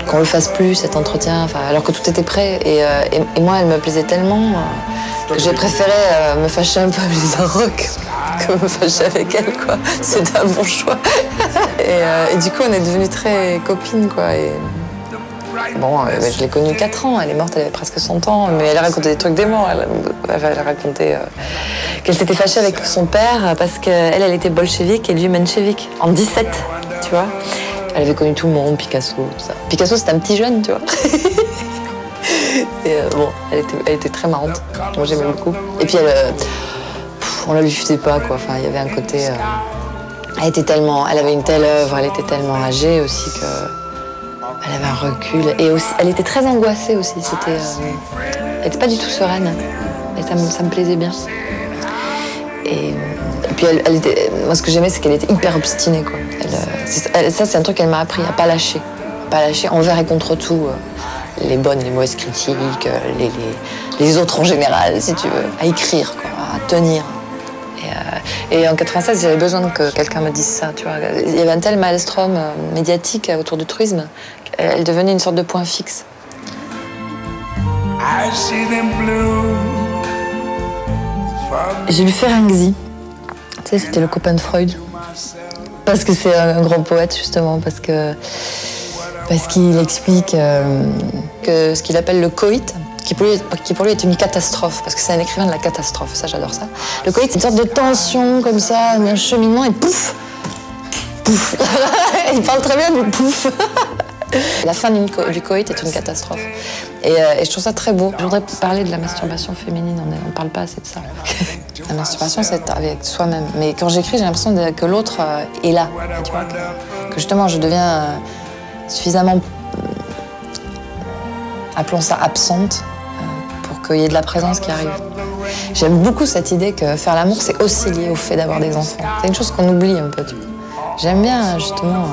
qu'on le fasse plus, cet entretien, alors que tout était prêt. Et moi, elle me plaisait tellement que j'ai préféré me fâcher un peu avec les Arocs que me fâcher avec elle, quoi. C'était un bon choix. Et du coup, on est devenues très copines, quoi. Et bon, je l'ai connue 4 ans, elle est morte, elle avait presque 100 ans, mais elle a raconté des trucs déments. Elle a raconté qu'elle s'était fâchée avec son père parce qu'elle était bolchevique et lui menchevique, en 17, tu vois. Elle avait connu tout le monde, Picasso, tout ça. Picasso, c'était un petit jeune, tu vois. Et bon, elle était très marrante. Moi, j'aimais beaucoup. Et puis, on la lui faisait pas, quoi. Enfin, il y avait un côté... elle avait une telle œuvre, elle était tellement âgée aussi que... Elle avait un recul. Et aussi, elle était très angoissée aussi. Elle était pas du tout sereine. Et ça me plaisait bien. Et puis puis moi ce que j'aimais, c'est qu'elle était hyper obstinée, quoi. Ça, c'est un truc qu'elle m'a appris, à pas lâcher. Pas lâcher envers et contre tout. Les bonnes, les mauvaises critiques, les autres en général, si tu veux. À écrire, quoi, à tenir. Et en 96, j'avais besoin que quelqu'un me dise ça, tu vois. Il y avait un tel maelstrom médiatique autour du tourisme qu'elle devenait une sorte de point fixe. J'ai lu Ferenczi. Tu sais, c'était le copain de Freud. Parce que c'est un grand poète, justement, parce qu'il explique que ce qu'il appelle le coït, qui pour lui est une catastrophe, parce que c'est un écrivain de la catastrophe, ça j'adore ça. Le coït, c'est une sorte de tension comme ça, un cheminement, et pouf, pouf. Il parle très bien du pouf. La fin du coït est une catastrophe. Et je trouve ça très beau. Je voudrais parler de la masturbation féminine, on ne parle pas assez de ça. La masturbation, c'est avec soi-même. Mais quand j'écris, j'ai l'impression que l'autre est là, tu vois, que justement je deviens suffisamment, appelons ça absente, pour qu'il y ait de la présence qui arrive. J'aime beaucoup cette idée que faire l'amour, c'est aussi lié au fait d'avoir des enfants. C'est une chose qu'on oublie un peu. J'aime bien, justement,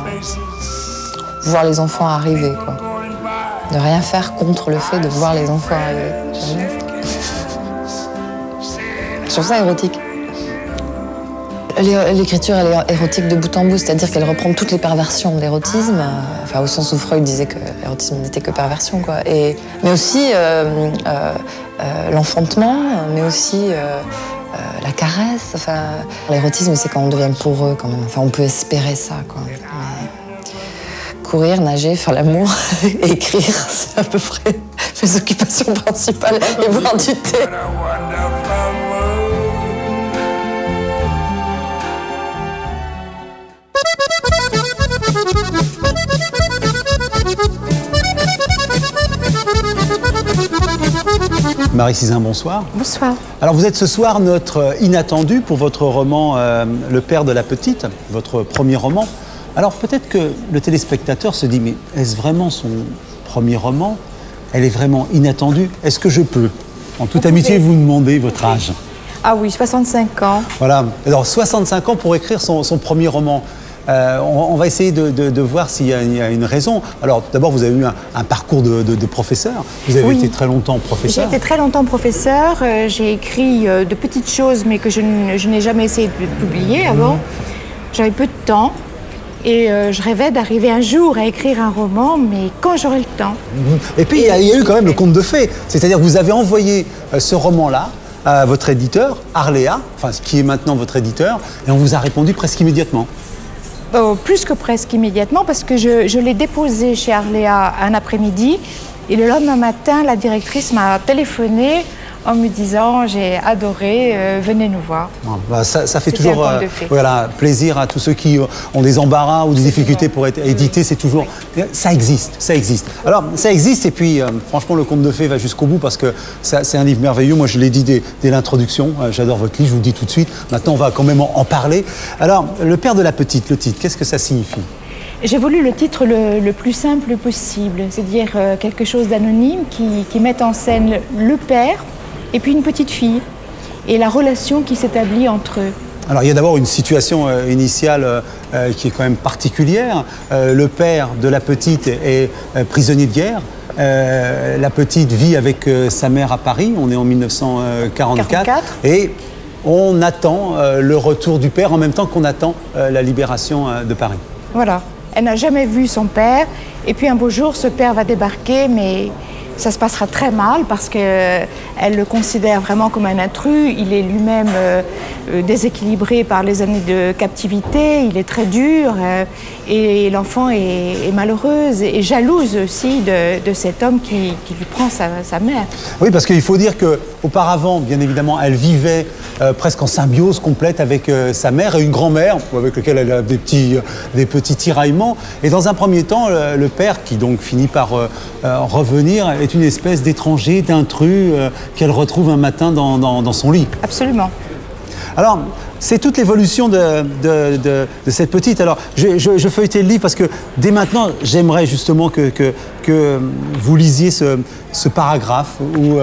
voir les enfants arriver, quoi. De rien faire contre le fait de voir les enfants arriver. J'aime bien ça. Je trouve ça érotique. L'écriture, elle est érotique de bout en bout, c'est-à-dire qu'elle reprend toutes les perversions de l'érotisme, enfin, au sens où Freud disait que l'érotisme n'était que perversion, quoi. Mais aussi l'enfantement, mais aussi la caresse. Enfin, l'érotisme, c'est quand on devient poreux, quand même. Enfin, on peut espérer ça, quoi. Mais courir, nager, faire l'amour et écrire, c'est à peu près mes occupations principales, et boire du thé. Marie Sizun, bonsoir. Bonsoir. Alors vous êtes ce soir notre inattendu pour votre roman Le père de la petite, votre premier roman. Alors peut-être que le téléspectateur se dit, mais est-ce vraiment son premier roman? Elle est vraiment inattendue. Est-ce que je peux, en toute amitié, vous demander votre âge? Ah oui, 65 ans. Voilà, alors 65 ans pour écrire son premier roman. On va essayer de voir s'il y a une raison. Alors d'abord, vous avez eu un parcours de professeur. Vous avez été très longtemps professeur. J'ai été très longtemps professeur. J'ai écrit de petites choses, mais que je n'ai jamais essayé de publier avant. J'avais peu de temps. Et je rêvais d'arriver un jour à écrire un roman, mais quand j'aurai le temps. Et puis, il y a eu quand même le conte de fées. C'est-à-dire que vous avez envoyé ce roman-là à votre éditeur, Arléa, enfin, ce qui est maintenant votre éditeur, et on vous a répondu presque immédiatement. Plus que presque immédiatement, parce que je l'ai déposé chez Arléa un après-midi, et le lendemain matin, la directrice m'a téléphoné en me disant « j'ai adoré, venez nous voir ». Ça fait toujours voilà, plaisir à tous ceux qui ont des embarras ou des difficultés pour être édités. C'est toujours... Ça existe, ça existe. Alors, ça existe et puis, franchement, le conte de fées va jusqu'au bout parce que c'est un livre merveilleux. Moi, je l'ai dit dès l'introduction. J'adore votre livre, je vous le dis tout de suite. Maintenant, on va quand même en parler. Alors, Le père de la petite, le titre, qu'est-ce que ça signifie? J'ai voulu le titre le plus simple possible, c'est-à-dire quelque chose d'anonyme qui mette en scène le père et puis une petite fille, et la relation qui s'établit entre eux. Alors il y a d'abord une situation initiale qui est quand même particulière. Le père de la petite est prisonnier de guerre. La petite vit avec sa mère à Paris, on est en 1944. Et on attend le retour du père en même temps qu'on attend la libération de Paris. Voilà, elle n'a jamais vu son père, et puis un beau jour ce père va débarquer, mais ça se passera très mal parce qu'elle le considère vraiment comme un intrus. Il est lui-même déséquilibré par les années de captivité, il est très dur et l'enfant est malheureuse et jalouse aussi de cet homme qui lui prend sa mère. Oui, parce qu'il faut dire qu'auparavant, bien évidemment, elle vivait presque en symbiose complète avec sa mère et une grand-mère avec laquelle elle a des petits tiraillements. Et dans un premier temps, le père, qui donc finit par revenir, est une espèce d'étranger, d'intrus qu'elle retrouve un matin dans son lit. Absolument. Alors, c'est toute l'évolution de cette petite. Alors, je feuilletais le livre parce que dès maintenant, j'aimerais justement que vous lisiez ce paragraphe où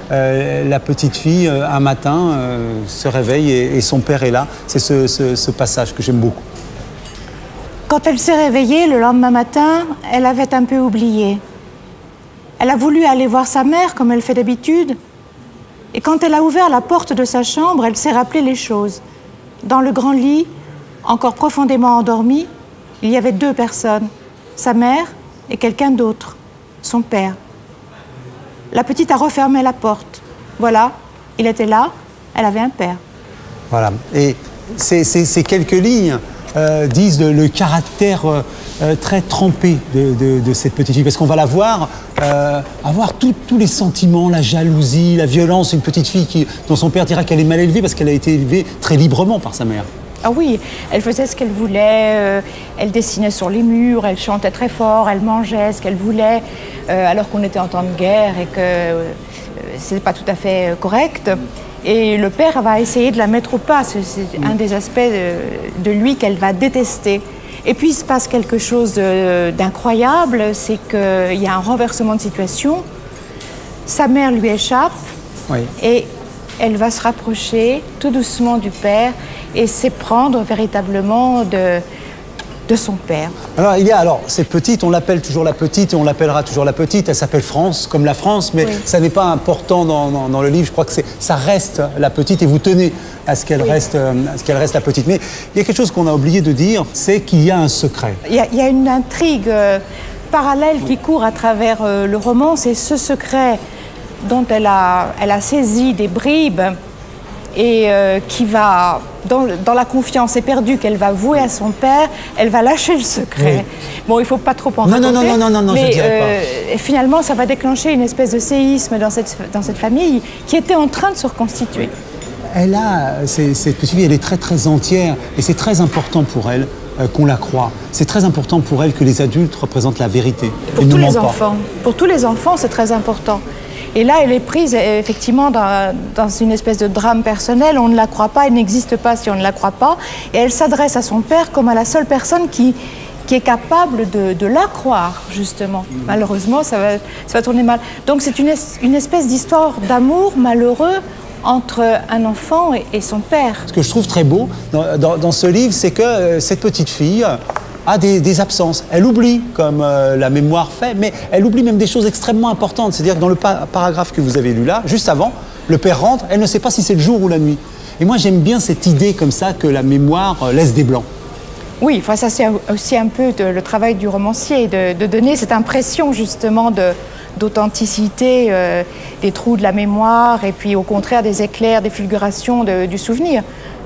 la petite fille, un matin, se réveille et son père est là. C'est ce passage que j'aime beaucoup. Quand elle s'est réveillée le lendemain matin, elle avait un peu oublié. Elle a voulu aller voir sa mère comme elle fait d'habitude. Et quand elle a ouvert la porte de sa chambre, elle s'est rappelé les choses. Dans le grand lit, encore profondément endormi, il y avait 2 personnes, sa mère et quelqu'un d'autre, son père. La petite a refermé la porte. Voilà, il était là, elle avait un père. Voilà, et ces quelques lignes disent le caractère très trempé de cette petite fille, parce qu'on va la voir avoir tous les sentiments, la jalousie, la violence, une petite fille dont son père dira qu'elle est mal élevée parce qu'elle a été élevée très librement par sa mère. Ah oui, elle faisait ce qu'elle voulait, elle dessinait sur les murs, elle chantait très fort, elle mangeait ce qu'elle voulait, alors qu'on était en temps de guerre et que c'est pas tout à fait correct. Et le père va essayer de la mettre au pas, c'est un des aspects de lui qu'elle va détester. Et puis il se passe quelque chose d'incroyable, c'est qu'il y a un renversement de situation, sa mère lui échappe, oui. Et elle va se rapprocher tout doucement du père et s'éprendre véritablement de son père. Alors, il y a cette petite, on l'appelle toujours la petite et on l'appellera toujours la petite. Elle s'appelle France, comme la France, mais oui. Ça n'est pas important dans le livre. Je crois que ça reste la petite et vous tenez à ce qu'elle oui. reste la petite. Mais il y a quelque chose qu'on a oublié de dire, c'est qu'il y a un secret. Il y a une intrigue parallèle qui court à travers le roman. C'est ce secret dont elle a saisi des bribes et qui va, dans la confiance éperdue qu'elle va vouer à son père, elle va lâcher le secret. Oui. Bon, il ne faut pas trop en raconter. Non, mais je dirais pas. Et finalement, ça va déclencher une espèce de séisme dans cette famille qui était en train de se reconstituer. Cette petite fille, elle est très très entière et c'est très important pour elle qu'on la croie. C'est très important pour elle que les adultes représentent la vérité. Pour tous les enfants. Pour tous les enfants, c'est très important. Et là, elle est prise effectivement dans une espèce de drame personnel. On ne la croit pas, elle n'existe pas si on ne la croit pas. Et elle s'adresse à son père comme à la seule personne qui est capable de la croire, justement. Malheureusement, ça va tourner mal. Donc c'est une espèce d'histoire d'amour malheureux entre un enfant et son père. Ce que je trouve très beau dans ce livre, c'est que cette petite fille a des absences. Elle oublie, comme la mémoire fait, mais elle oublie même des choses extrêmement importantes. C'est-à-dire que dans le paragraphe que vous avez lu là, juste avant, le père rentre, elle ne sait pas si c'est le jour ou la nuit. Et moi, j'aime bien cette idée comme ça que la mémoire laisse des blancs. Oui, enfin, ça c'est aussi un peu le travail du romancier, de donner cette impression justement d'authenticité des trous de la mémoire et puis au contraire des éclairs, des fulgurations du souvenir.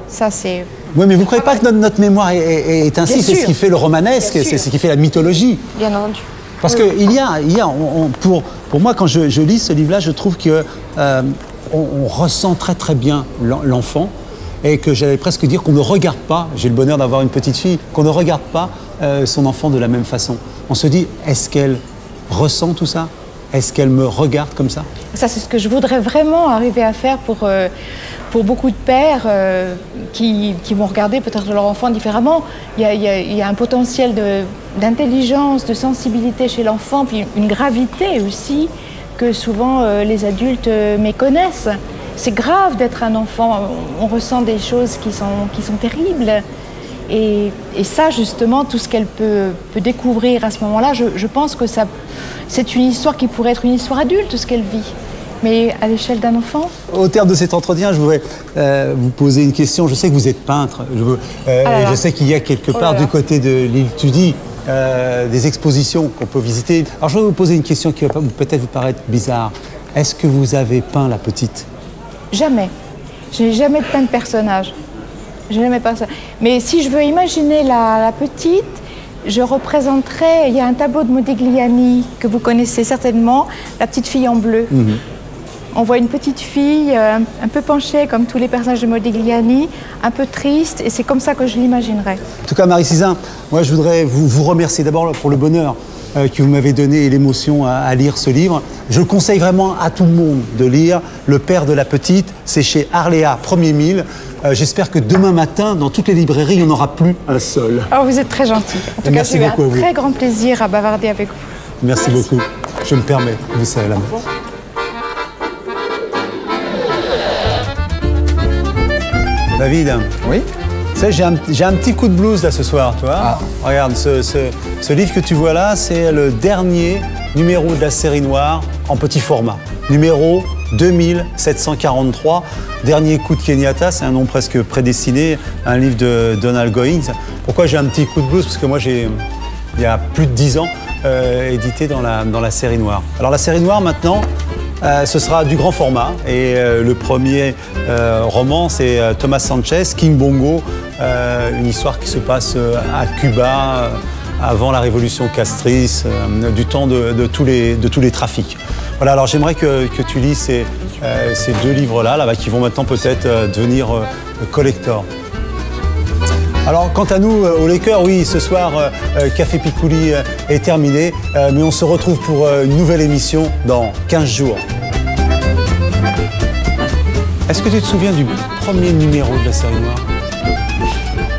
Ça c'est... Oui, mais vous ne croyez pas que notre mémoire est ainsi? C'est ce qui fait le romanesque, c'est ce qui fait la mythologie. Bien entendu. Parce que pour moi, quand je lis ce livre-là, je trouve qu'on ressent très très bien l'enfant et que j'allais presque dire qu'on ne regarde pas, j'ai le bonheur d'avoir une petite fille, qu'on ne regarde pas son enfant de la même façon. On se dit, est-ce qu'elle ressent tout ça? Est-ce qu'elle me regarde comme ça? Ça, c'est ce que je voudrais vraiment arriver à faire pour beaucoup de pères qui vont regarder peut-être leur enfant différemment. Il y a un potentiel d'intelligence, de sensibilité chez l'enfant, puis une gravité aussi que souvent les adultes méconnaissent. C'est grave d'être un enfant, on ressent des choses qui sont terribles. Et ça, justement, tout ce qu'elle peut découvrir à ce moment-là, je pense que c'est une histoire qui pourrait être une histoire adulte, ce qu'elle vit. Mais à l'échelle d'un enfant. Au terme de cet entretien, je voudrais vous poser une question. Je sais que vous êtes peintre. Je sais qu'il y a quelque part du côté de l'île Tudy des expositions qu'on peut visiter. Alors je vais vous poser une question qui va peut-être vous paraître bizarre. Est-ce que vous avez peint la petite? Jamais. Je n'ai jamais peint de personnage. Je n'aimais pas ça. Mais si je veux imaginer la petite, je représenterais... Il y a un tableau de Modigliani que vous connaissez certainement, La petite fille en bleu. Mmh. On voit une petite fille un peu penchée, comme tous les personnages de Modigliani, un peu triste, et c'est comme ça que je l'imaginerais. En tout cas, Marie Sizun, moi je voudrais vous remercier d'abord pour le bonheur que vous m'avez donné et l'émotion à lire ce livre. Je le conseille vraiment à tout le monde de lire Le père de la petite. C'est chez Arléa, Premier Mille. J'espère que demain matin, dans toutes les librairies, il n'y en aura plus un seul. Oh, vous êtes très gentil. En tout cas, j'ai eu un très grand plaisir à bavarder avec vous. Merci beaucoup. Je me permets, vous serrez la main. David. Oui. Tu sais, j'ai un petit coup de blues là ce soir, tu vois. Ah. Regarde, ce livre que tu vois là, c'est le dernier numéro de la série noire en petit format. Numéro 2743, dernier coup de Kenyatta, c'est un nom presque prédestiné, un livre de Donald Goines. Pourquoi j'ai un petit coup de blues? Parce que moi, il y a plus de 10 ans, édité dans la série noire. Alors la série noire maintenant, ce sera du grand format et le premier roman, c'est Thomas Sanchez, King Bongo, une histoire qui se passe à Cuba avant la révolution castrice, du temps de tous les trafics. Voilà, alors j'aimerais que tu lis ces deux livres-là, qui vont maintenant peut-être devenir collector. Alors, quant à nous, au Laker, oui, ce soir, Café Picouli est terminé, mais on se retrouve pour une nouvelle émission dans 15 jours. Est-ce que tu te souviens du premier numéro de la série noire?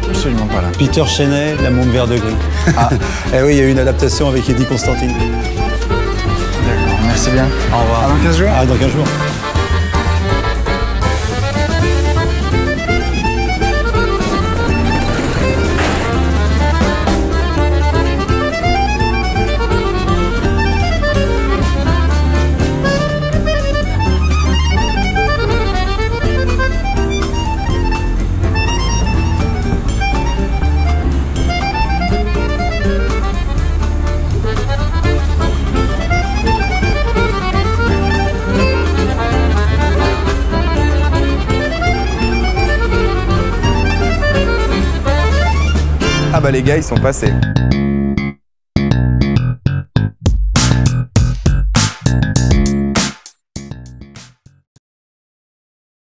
Absolument pas là. Peter Cheney, La Môme vert de gris. Ah. Eh oui, il y a eu une adaptation avec Eddie Constantine. D'accord, merci bien. Au revoir. À dans 15 jours. À dans 15 jours. Ah bah les gars, ils sont passés.